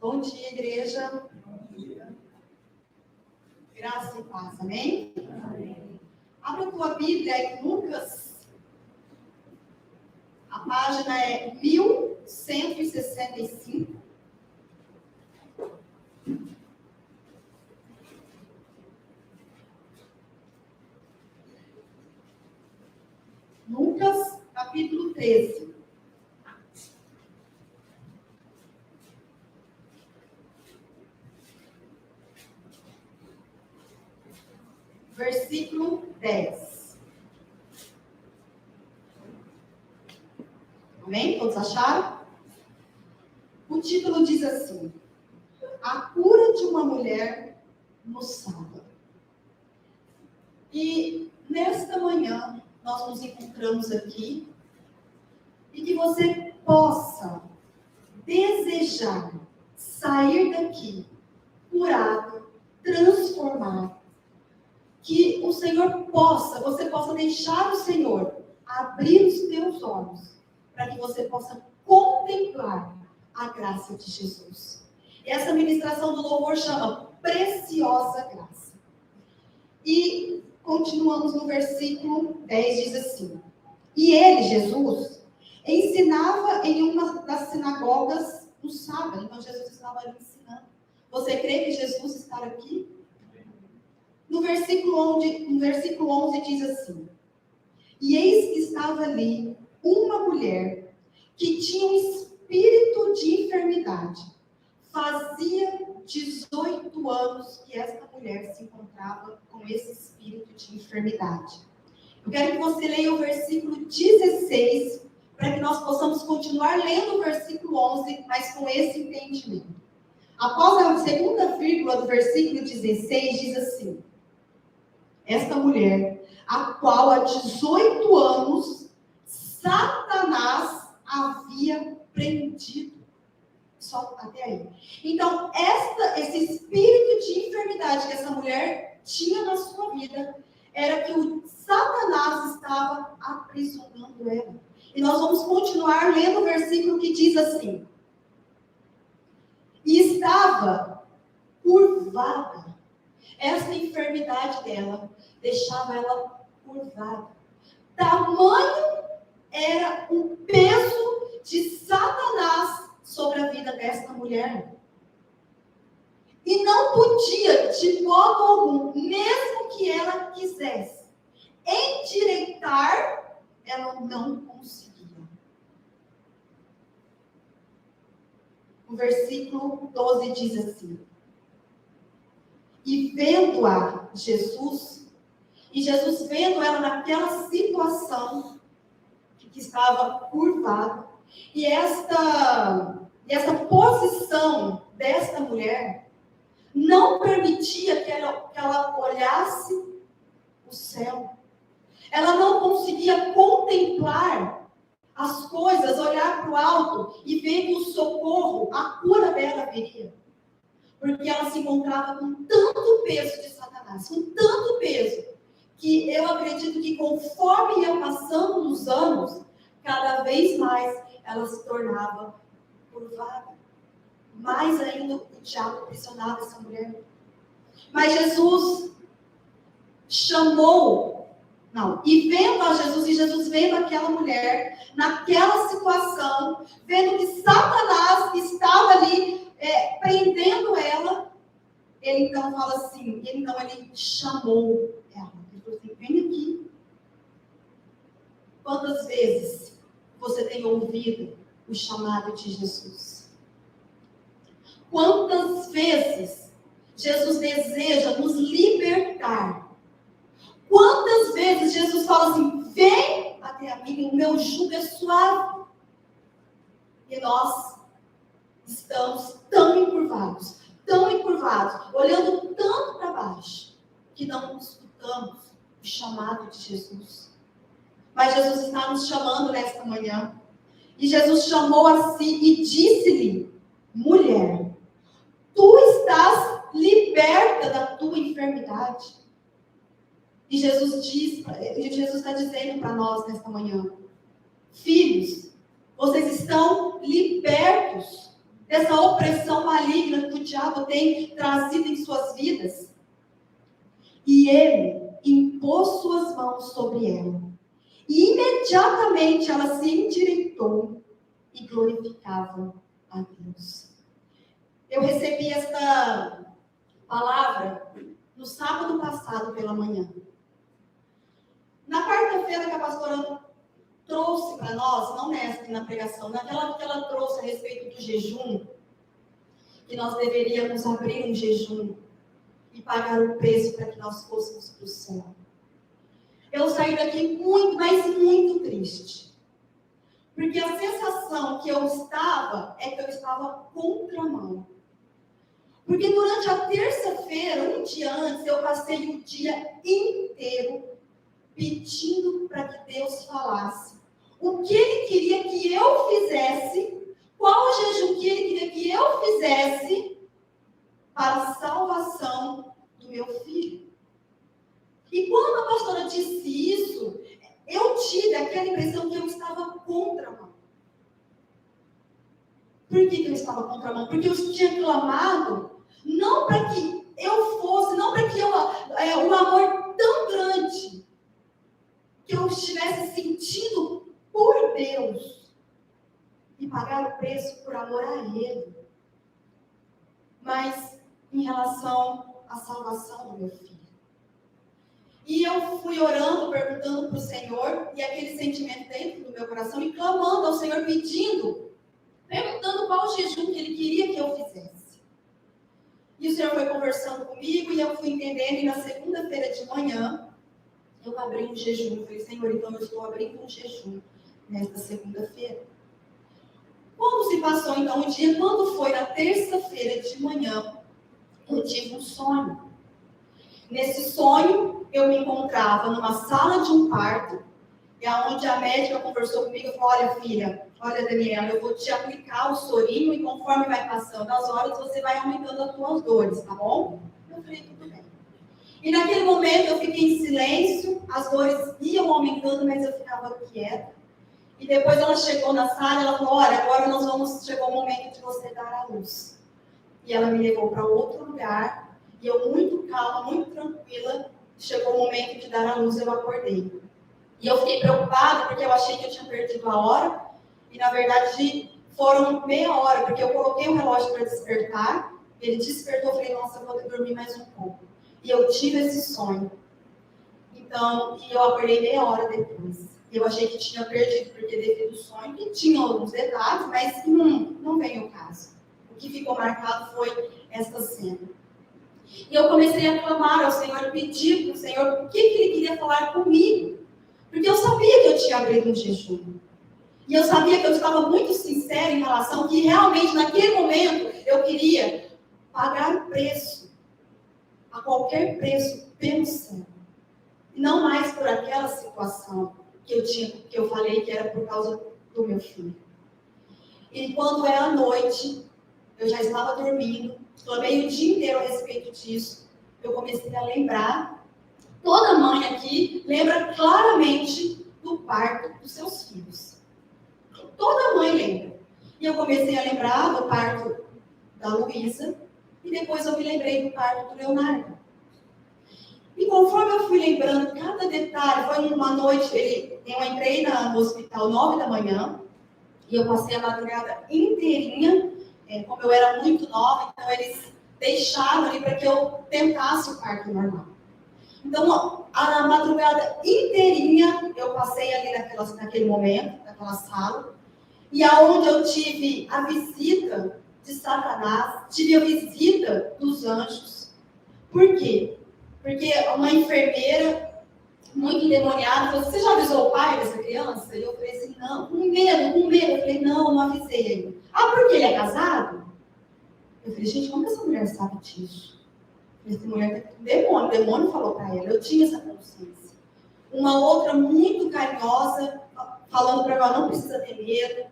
Bom dia, igreja. Bom dia. Graça e paz, amém? Amém. Abra a tua Bíblia em Lucas. A página é 1165. Lucas, capítulo 13. Versículo 10. Amém? Todos acharam? O título diz assim: A cura de uma mulher no sábado. E nesta manhã, nós nos encontramos aqui e que você possa desejar sair daqui curado, transformado. Que o Senhor você possa deixar o Senhor abrir os teus olhos, para que você possa contemplar a graça de Jesus. E essa ministração do louvor chama Preciosa Graça. E continuamos no versículo 10, diz assim: E ele, Jesus, ensinava em uma das sinagogas no sábado. Então Jesus estava ali ensinando. Você crê que Jesus está aqui? No versículo 11 diz assim: E eis que estava ali uma mulher que tinha um espírito de enfermidade. Fazia 18 anos que esta mulher se encontrava com esse espírito de enfermidade. Eu quero que você leia o versículo 16, para que nós possamos continuar lendo o versículo 11, mas com esse entendimento. Após a segunda vírgula do versículo 16, diz assim: Esta mulher, a qual há 18 anos, Satanás havia prendido. Só até aí. Então, esse espírito de enfermidade que essa mulher tinha na sua vida, era que o Satanás estava aprisionando ela. E nós vamos continuar lendo o versículo que diz assim: E estava curvada. Essa enfermidade dela deixava ela curvada. Tamanho era o peso de Satanás sobre a vida desta mulher. E não podia, de modo algum, mesmo que ela quisesse endireitar, ela não conseguia. O versículo 12 diz assim: E vendo-a Jesus, e Jesus vendo ela naquela situação que estava curvada, e essa posição desta mulher não permitia que ela olhasse o céu. Ela não conseguia contemplar as coisas, olhar para o alto e ver que o socorro, a cura dela viria. Porque ela se encontrava com tanto peso de Satanás, com tanto peso, que eu acredito que conforme ia passando os anos, cada vez mais ela se tornava curvada. Mais ainda o diabo pressionava essa mulher. Mas Jesus e vendo a Jesus, e Jesus vendo aquela mulher, naquela situação, vendo que Satanás estava ali prendendo ela, ele então fala assim, ele chamou ela. Ele falou assim: vem aqui. Quantas vezes você tem ouvido o chamado de Jesus? Quantas vezes Jesus deseja nos libertar? Quantas vezes Jesus fala assim: vem até a mim, o meu jugo é suave. E nós estamos tão encurvados, olhando tanto para baixo, que não escutamos o chamado de Jesus. Mas Jesus está nos chamando nesta manhã. E Jesus chamou a si e disse-lhe: mulher, tu estás liberta da tua enfermidade. E Jesus está dizendo para nós nesta manhã: filhos, vocês estão libertos dessa opressão maligna que o diabo tem trazido em suas vidas. E ele impôs suas mãos sobre ela. E imediatamente ela se endireitou e glorificava a Deus. Eu recebi esta palavra no sábado passado pela manhã. Na quarta-feira que a pastora trouxe para nós, não nessa na pregação, naquela que ela trouxe a respeito do jejum, que nós deveríamos abrir um jejum e pagar o preço para que nós fôssemos para o céu. Eu saí daqui muito, mas muito triste. Porque a sensação que eu estava é que eu estava contramão. Porque durante a terça-feira, um dia antes, eu passei o dia inteiro pedindo para que Deus falasse o que Ele queria que eu fizesse, qual o jejum que Ele queria que eu fizesse para a salvação do meu filho. E quando a pastora disse isso, eu tive aquela impressão que eu estava contramão. Por que eu estava contramão? Porque eu tinha clamado, não para que eu fosse, não para que eu, um amor tão grande, que eu estivesse sentindo por Deus, e pagar o preço por amor a Ele. Mas em relação à salvação do meu filho. E eu fui orando, perguntando para o Senhor, e aquele sentimento dentro do meu coração, e clamando ao Senhor, perguntando qual o jejum que Ele queria que eu fizesse. E o Senhor foi conversando comigo, e eu fui entendendo, e na segunda-feira de manhã, eu abri um jejum. Eu falei, Senhor, então eu estou abrindo um jejum nesta segunda-feira. Como se passou então o dia? Quando foi na terça-feira de manhã, eu tive um sonho. Nesse sonho, eu me encontrava numa sala de um parto, onde a médica conversou comigo e falou, olha filha, olha Daniela, eu vou te aplicar o sorinho e conforme vai passando as horas, você vai aumentando as tuas dores, tá bom? Eu falei, tudo bem. E naquele momento eu fiquei em silêncio, as dores iam aumentando, mas eu ficava quieta. E depois ela chegou na sala e ela falou, olha, agora chegou o momento de você dar à luz. E ela me levou para outro lugar, e eu muito calma, muito tranquila, chegou o momento de dar à luz, eu acordei. E eu fiquei preocupada, porque eu achei que eu tinha perdido a hora, e na verdade foram meia hora, porque eu coloquei o relógio para despertar, ele despertou, eu falei, nossa, eu vou dormir mais um pouco. E eu tive esse sonho. Então, e eu acordei meia hora depois. Eu achei que tinha perdido, porque devido ao sonho, que tinha alguns detalhes, mas não vem o caso. O que ficou marcado foi essa cena. E eu comecei a clamar ao Senhor, pedir para o Senhor o que Ele queria falar comigo. Porque eu sabia que eu tinha abrido um jejum. E eu sabia que eu estava muito sincera em relação que realmente, naquele momento, eu queria pagar o preço, a qualquer preço, pelo céu. E não mais por aquela situação que eu falei que era por causa do meu filho. E quando era noite, eu já estava dormindo, clamei o dia inteiro a respeito disso. Eu comecei a lembrar, toda mãe aqui lembra claramente do parto dos seus filhos. Toda mãe lembra. E eu comecei a lembrar do parto da Luísa, e depois eu me lembrei do parto do Leonardo. E conforme eu fui lembrando cada detalhe, foi uma noite, eu entrei no hospital 9 da manhã, e eu passei a madrugada inteirinha, como eu era muito nova, então eles deixaram ali para que eu tentasse o parto normal. Então, a madrugada inteirinha, eu passei ali naquele momento, naquela sala, e aonde eu tive a visita de Satanás, tive a visita dos anjos. Por quê? Porque uma enfermeira muito endemoniada falou, você já avisou o pai dessa criança? E eu falei assim, não, com medo. Eu falei, não avisei ainda. Ah, porque ele é casado? Eu falei, gente, como essa mulher sabe disso? Essa mulher tem um demônio falou para ela, eu tinha essa consciência. Uma outra muito carinhosa, falando para ela, não precisa ter medo,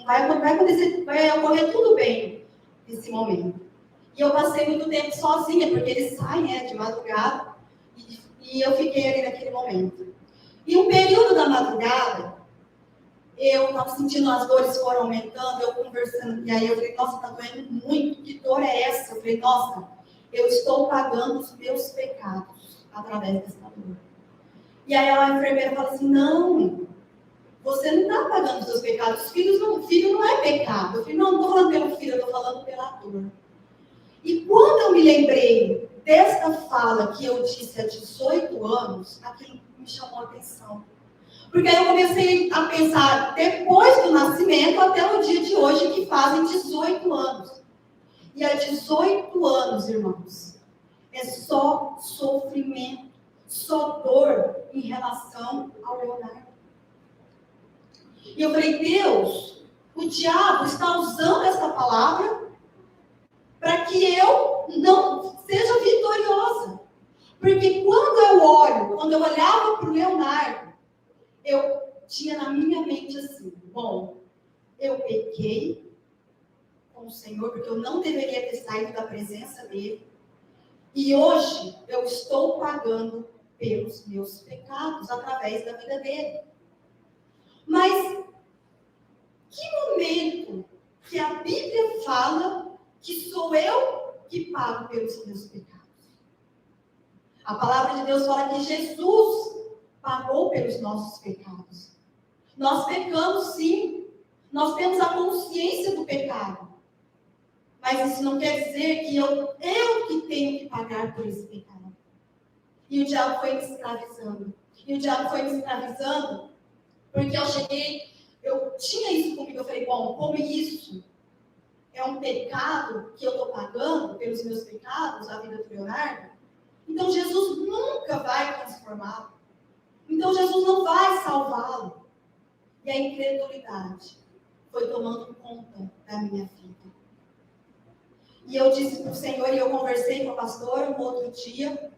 vai acontecer, vai ocorrer tudo bem nesse momento. E eu passei muito tempo sozinha, porque eles saem de madrugada, e eu fiquei ali naquele momento. E um período da madrugada, eu estava sentindo as dores foram aumentando, eu conversando, e aí eu falei, nossa, está doendo muito, que dor é essa? Eu falei, nossa, eu estou pagando os meus pecados através dessa dor. E aí a enfermeira fala assim, não, você não está pagando os seus pecados, filho não é pecado. Eu falei, não estou falando pelo filho, eu estou falando pela dor. E quando eu me lembrei desta fala que eu disse há 18 anos, aquilo me chamou a atenção. Porque aí eu comecei a pensar, depois do nascimento até o dia de hoje, que fazem 18 anos. E há 18 anos, irmãos, é só sofrimento, só dor em relação ao Leonardo. E eu falei, Deus, o diabo está usando essa palavra para que eu não seja vitoriosa. Porque quando eu olhava para o Leonardo, eu tinha na minha mente assim, bom, eu pequei com o Senhor, porque eu não deveria ter saído da presença dele. E hoje eu estou pagando pelos meus pecados através da vida dele. Mas que momento que a Bíblia fala que sou eu que pago pelos meus pecados? A palavra de Deus fala que Jesus pagou pelos nossos pecados. Nós pecamos sim, nós temos a consciência do pecado. Mas isso não quer dizer que eu que tenho que pagar por esse pecado. E o diabo foi me escravizando. Porque eu tinha isso comigo, eu falei, bom, como isso é um pecado que eu estou pagando pelos meus pecados, a vida do Leonardo, então Jesus nunca vai transformá-lo. Então Jesus não vai salvá-lo. E a incredulidade foi tomando conta da minha vida. E eu disse para o Senhor, e eu conversei com a pastora um outro dia,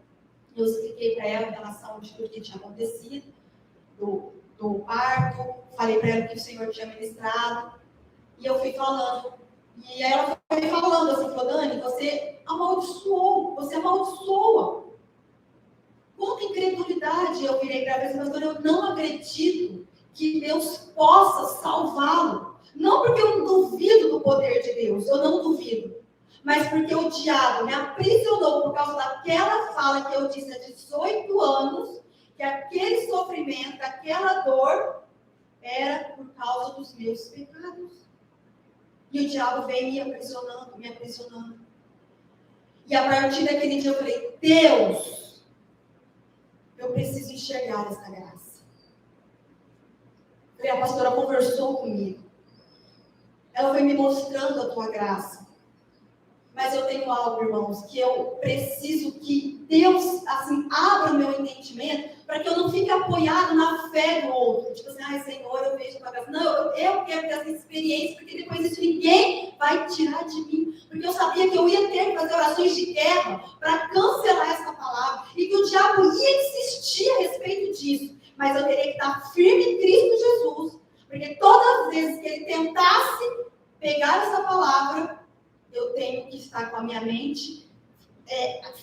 eu expliquei para ela em relação de tudo que tinha acontecido, do parto, falei para ela que o Senhor tinha ministrado, e eu fui falando. E ela foi falando assim, falou, Dani, você amaldiçoa. Quanta incredulidade. Eu virei para ela e falei, eu não acredito que Deus possa salvá-lo. Não porque eu duvido do poder de Deus, eu não duvido. Mas porque o diabo me aprisionou por causa daquela fala que eu disse há 18 anos, que aquele sofrimento, aquela dor, era por causa dos meus pecados. E o diabo veio me aprisionando. E a partir daquele dia eu falei, Deus, eu preciso enxergar essa graça. A pastora conversou comigo. Ela foi me mostrando a tua graça. Mas eu tenho algo, irmãos, que eu preciso que Deus, assim, abra o meu entendimento para que eu não fique apoiado na fé do outro. Tipo assim, ai, Senhor, eu vejo a tua graça. Não, eu quero ter essa experiência, porque depois isso ninguém vai tirar de mim. Porque eu sabia que eu ia ter que fazer orações de guerra para cancelar essa palavra. E que o diabo ia insistir a respeito disso. Mas eu teria que estar firme em Cristo Jesus. Porque todas as vezes que ele tentasse pegar essa palavra, eu tenho que estar com a minha mente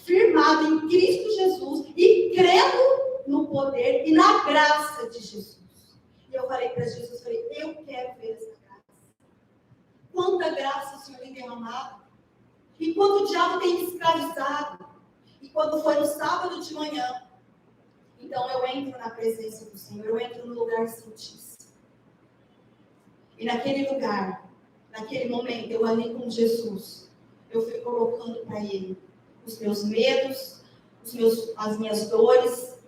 firmada em Cristo Jesus e crendo no poder e na graça de Jesus. E eu falei para Jesus, eu quero ver essa graça. Quanta graça o Senhor tem derramado. E quanto o diabo tem me escravizado. E quando foi no sábado de manhã, então eu entro na presença do Senhor, eu entro no lugar santíssimo. E naquele lugar, naquele momento, eu ali com Jesus, eu fui colocando para Ele os meus medos, as minhas dores,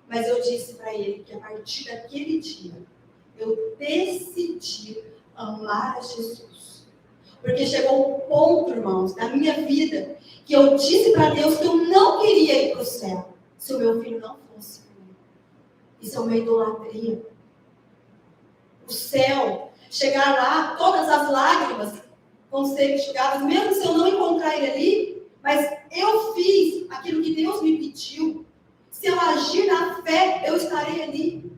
mas eu disse para Ele que a partir daquele dia, eu decidi amar a Jesus. Porque chegou um ponto, irmãos, na minha vida, que eu disse para Deus que eu não queria ir para o céu, se o meu filho não fosse comigo. Isso é uma idolatria. O céu, chegar lá, todas as lágrimas vão ser enxugadas, mesmo se eu não encontrar ele ali, mas eu fiz aquilo que Deus me pediu. Se eu agir na fé, eu estarei ali.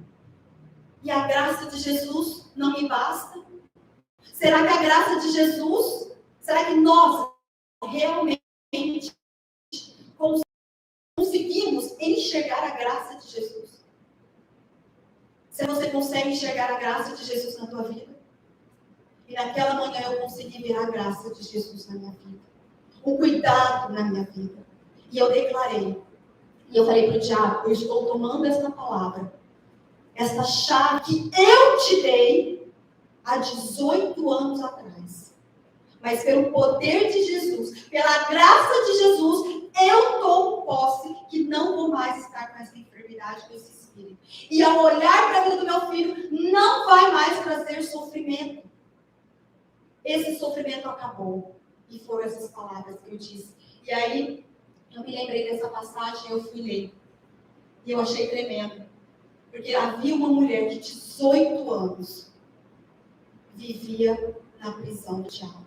E a graça de Jesus não me basta? Será que a graça de Jesus, será que nós realmente conseguimos enxergar a graça de Jesus? Se você consegue enxergar a graça de Jesus na tua vida. E naquela manhã eu consegui ver a graça de Jesus na minha vida. O cuidado na minha vida. E eu declarei. E eu falei para o diabo, eu estou tomando esta palavra. Esta chave que eu te dei há 18 anos atrás. Mas pelo poder de Jesus, pela graça de Jesus, eu tomo posse que não vou mais estar com essa enfermidade, com esse espírito. E ao olhar para a vida do meu filho, não vai mais trazer sofrimento. Esse sofrimento acabou. E foram essas palavras que eu disse. E aí, eu me lembrei dessa passagem, eu fui ler. E eu achei tremendo. Porque havia uma mulher de 18 anos vivia na prisão do diabo.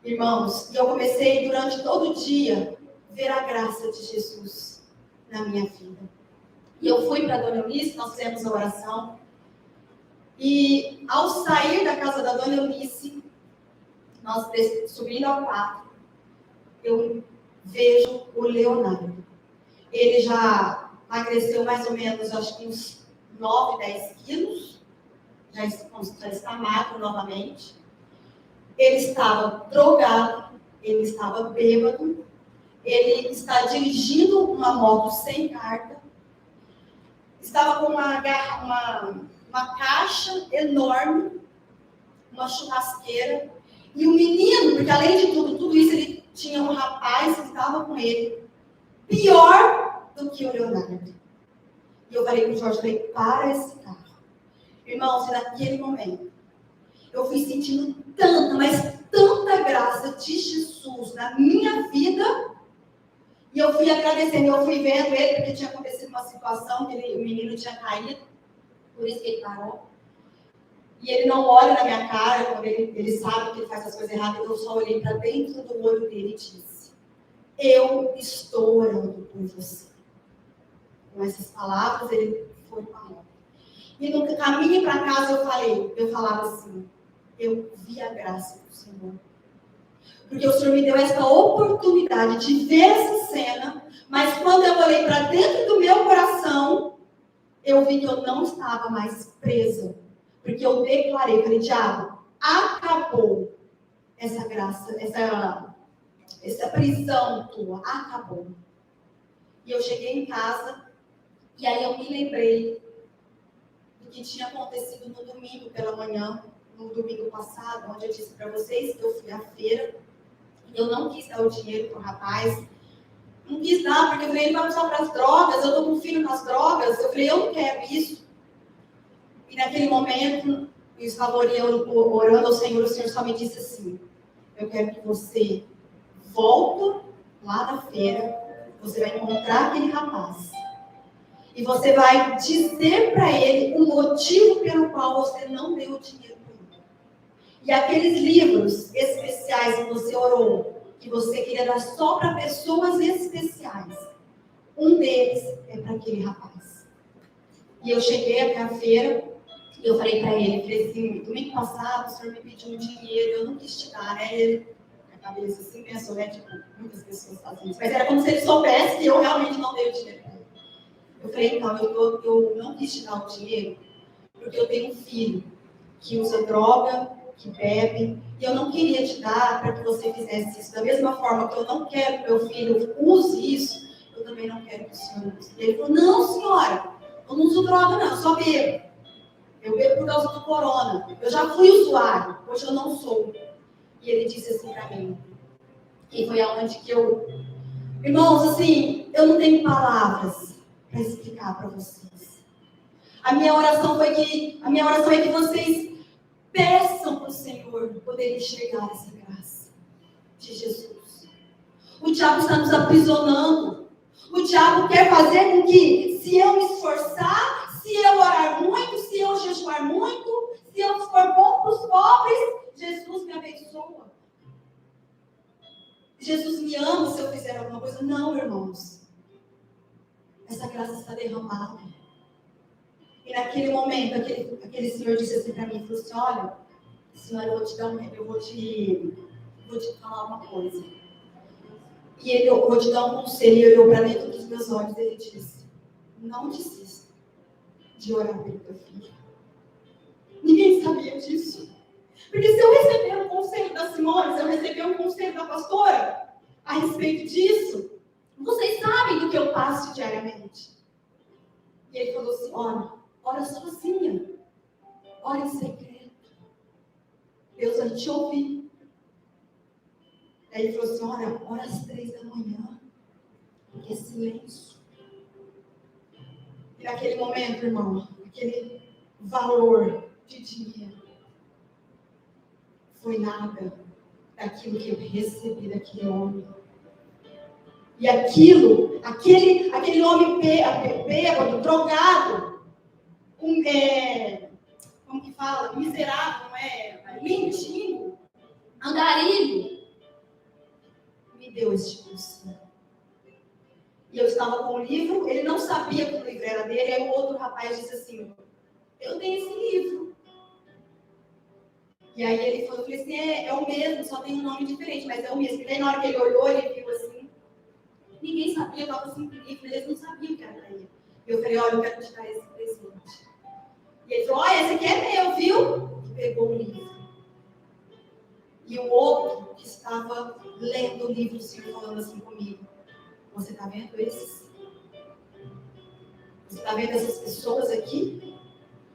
Irmãos, e eu comecei durante todo o dia ver a graça de Jesus na minha vida. E eu fui para a Dona Eunice, nós fizemos a oração. E ao sair da casa da Dona Eunice, nós subindo ao quarto, eu vejo o Leonardo. Ele já emagreceu mais ou menos, acho que uns 9, 10 quilos. Já está magro novamente. Ele estava drogado, ele estava bêbado, ele está dirigindo uma moto sem carta, estava com uma caixa enorme, uma churrasqueira, e o menino, porque além de tudo isso, ele tinha um rapaz que estava com ele, pior do que o Leonardo. E eu falei para o Jorge, para esse carro. Irmãos, e naquele momento, eu fui sentindo tanta, mas tanta graça de Jesus na minha vida. E eu fui agradecendo, eu fui vendo ele, porque tinha acontecido uma situação que o menino tinha caído, por isso que ele parou. E ele não olha na minha cara, quando ele sabe que ele faz as coisas erradas, eu só olhei para dentro do olho dele e disse, eu estou orando por você. Com essas palavras, ele foi para. E no caminho para casa eu falava assim, eu vi a graça do Senhor. Porque o Senhor me deu essa oportunidade de ver essa cena, mas quando eu olhei para dentro do meu coração, eu vi que eu não estava mais presa. Porque eu declarei, falei, diabo, acabou essa graça, essa prisão tua, acabou. E eu cheguei em casa, e aí eu me lembrei do que tinha acontecido no domingo pela manhã, no domingo passado, onde eu disse para vocês que eu fui à feira, e eu não quis dar o dinheiro para o rapaz, não quis dar, porque eu falei, ele vai usar para as drogas, eu estou com um filho nas drogas, eu falei, eu não quero isso. E naquele momento, eu estava orando ao Senhor, o Senhor só me disse assim, eu quero que você volte lá da feira, você vai encontrar aquele rapaz, e você vai dizer para ele o motivo pelo qual você não deu o dinheiro para ele. E aqueles livros especiais que você orou, que você queria dar só para pessoas especiais, um deles é para aquele rapaz. E eu cheguei até a feira, e eu falei para ele, falei assim, domingo passado o senhor me pediu um dinheiro, eu não quis te dar, né? Ele, a cabeça assim pensou, né? Tipo, muitas pessoas fazem isso. Mas era como se ele soubesse que eu realmente não dei o dinheiro para ele. Eu falei, então, eu não quis te dar o dinheiro, porque eu tenho um filho que usa droga, que bebe, e eu não queria te dar para que você fizesse isso. Da mesma forma que eu não quero que meu filho use isso, eu também não quero que o senhor use. E ele falou, não, senhora, eu não uso droga, não, eu só bebo. Eu bebo por causa do corona. Eu já fui usuário, hoje eu não sou. E ele disse assim para mim, e foi aonde que eu... Irmãos, assim, eu não tenho palavras para explicar para vocês. A minha oração é que vocês peçam para o Senhor poder enxergar essa graça de Jesus. O diabo está nos aprisionando. O diabo quer fazer com que, se eu me esforçar, se eu orar muito, se eu jejuar muito, se eu for bom para os pobres, Jesus me abençoa. Jesus me ama se eu fizer alguma coisa. Não, irmãos. Essa graça está derramada. E naquele momento, aquele senhor disse assim para mim, falou assim, olha, senhora, eu vou te falar uma coisa. E eu vou te dar um conselho, ele olhou para dentro dos meus olhos e ele disse, não desista. de orar pelo teu filho. Ninguém sabia disso. Porque se eu receber um conselho da Simone, se eu receber um conselho da pastora a respeito disso, vocês sabem do que eu passo diariamente. E ele falou assim, ora sozinha. Ora em segredo. Deus vai te ouvir. Aí ele falou assim, ora às 3 da manhã. Porque é silêncio. E naquele momento, irmão, aquele valor de dinheiro foi nada daquilo que eu recebi daquele homem. E aquele homem bêbado, drogado, como que fala? Miserável, mendigo, andarilho, me deu este curso. E eu estava com o livro, ele não sabia que o livro era dele, aí o outro rapaz disse assim, eu tenho esse livro. E aí ele falou, eu falei assim, é o mesmo, só tem um nome diferente, mas é o mesmo. E aí na hora que ele olhou, ele viu assim, ninguém sabia, eu estava assim com o livro, eles não sabiam que era para ele. Eu falei, eu quero te dar esse presente. E ele falou, esse aqui é meu, viu? E pegou o livro. E o outro que estava lendo o livro, o Senhor falando assim comigo, você está vendo esses? Você está vendo essas pessoas aqui?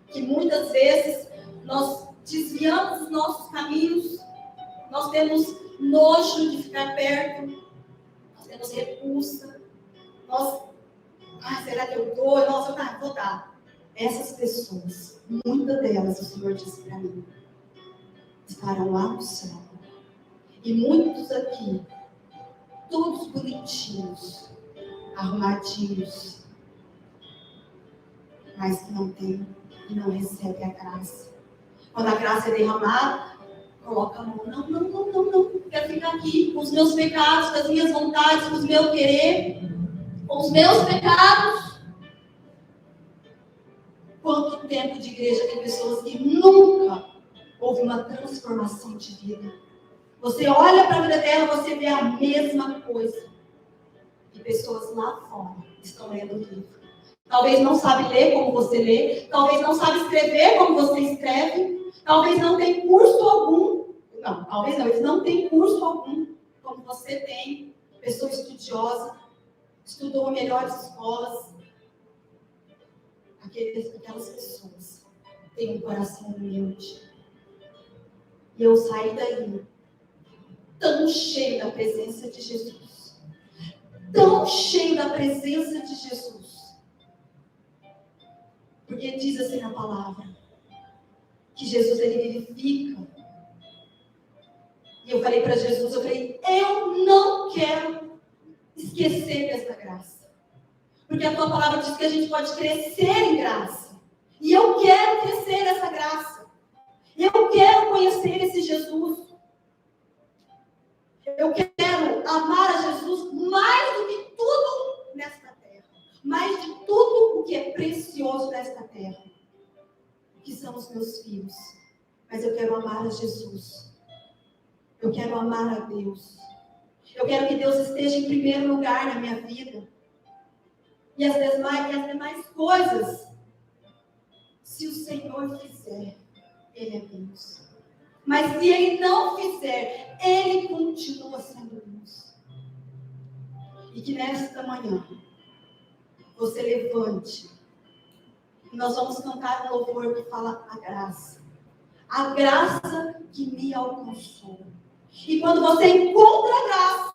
Que muitas vezes nós desviamos os nossos caminhos, nós temos nojo de ficar perto, nós temos repulsa, será que eu dou? Nossa, vou dar. Essas pessoas, muitas delas, o Senhor disse para mim, estarão lá no céu. E muitos aqui, todos bonitinhos, arrumadinhos, mas que não tem e não recebe a graça. Quando a graça é derramada, coloca a mão. Não. Quero ficar aqui com os meus pecados, com as minhas vontades, com os meus querer, com os meus pecados. Quanto tempo de igreja tem pessoas que nunca houve uma transformação de vida. Você olha para a vida dela, você vê a mesma coisa. E pessoas lá fora estão lendo o livro. Talvez não sabe ler como você lê, talvez não sabe escrever como você escreve, talvez não tem curso algum. Não, talvez não, eles não têm curso algum como você tem. Pessoa estudiosa, estudou em melhores escolas. Aquelas pessoas têm um coração humilde. E eu saí daí tão cheio da presença de Jesus. Tão cheio da presença de Jesus. Porque diz assim na palavra, que Jesus, ele vivifica. E eu falei para Jesus, eu não quero esquecer dessa graça. Porque a tua palavra diz que a gente pode crescer em graça. E eu quero crescer nessa graça. Eu quero conhecer esse Jesus. Eu quero amar a Jesus mais do que tudo nesta terra. Mais de tudo o que é precioso nesta terra. Que são os meus filhos. Mas eu quero amar a Jesus. Eu quero amar a Deus. Eu quero que Deus esteja em primeiro lugar na minha vida. E as demais coisas, se o Senhor fizer, Ele é Deus. Mas se Ele não fizer, Ele continua sendo Deus. E que nesta manhã, você levante. E nós vamos cantar um louvor que fala a graça. A graça que me alcançou. E quando você encontra a graça,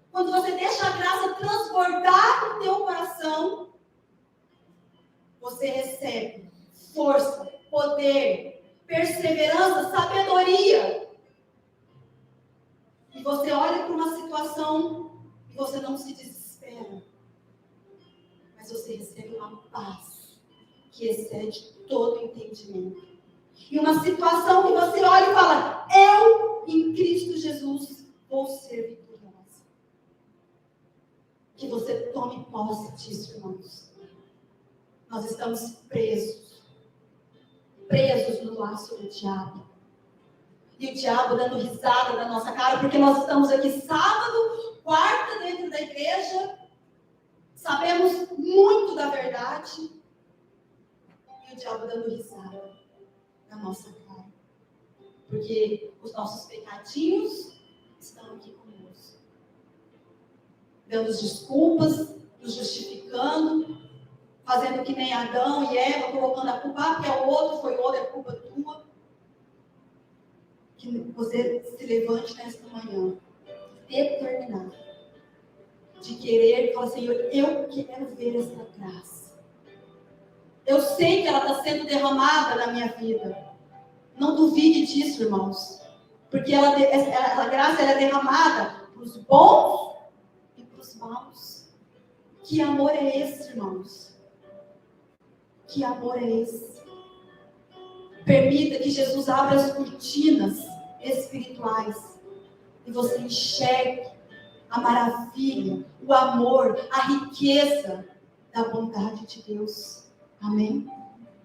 quando você deixa a graça transbordar no teu coração, você recebe força, poder, perseverança, sabedoria. E você olha para uma situação e você não se desespera. Mas você recebe uma paz que excede todo entendimento. E uma situação que você olha e fala, eu, em Cristo Jesus, vou ser vitoriosa. Que você tome posse disso, irmãos. Nós estamos presos no laço do diabo. E o diabo dando risada da nossa cara, porque nós estamos aqui sábado, quarta dentro da igreja, sabemos muito da verdade, o diabo dando risada na nossa cara. Porque os nossos pecadinhos estão aqui conosco. Dando desculpas, nos justificando, fazendo que nem Adão e Eva, colocando a culpa, porque é o outro, foi o outro, é culpa tua. Que você se levante nesta manhã, determinado, de querer, falar assim, eu quero ver essa graça. Eu sei que ela está sendo derramada na minha vida. Não duvide disso, irmãos. Porque a graça ela é derramada para os bons e para os maus. Que amor é esse, irmãos? Que amor é esse? Permita que Jesus abra as cortinas espirituais e você enxergue a maravilha, o amor, a riqueza da bondade de Deus. Amém?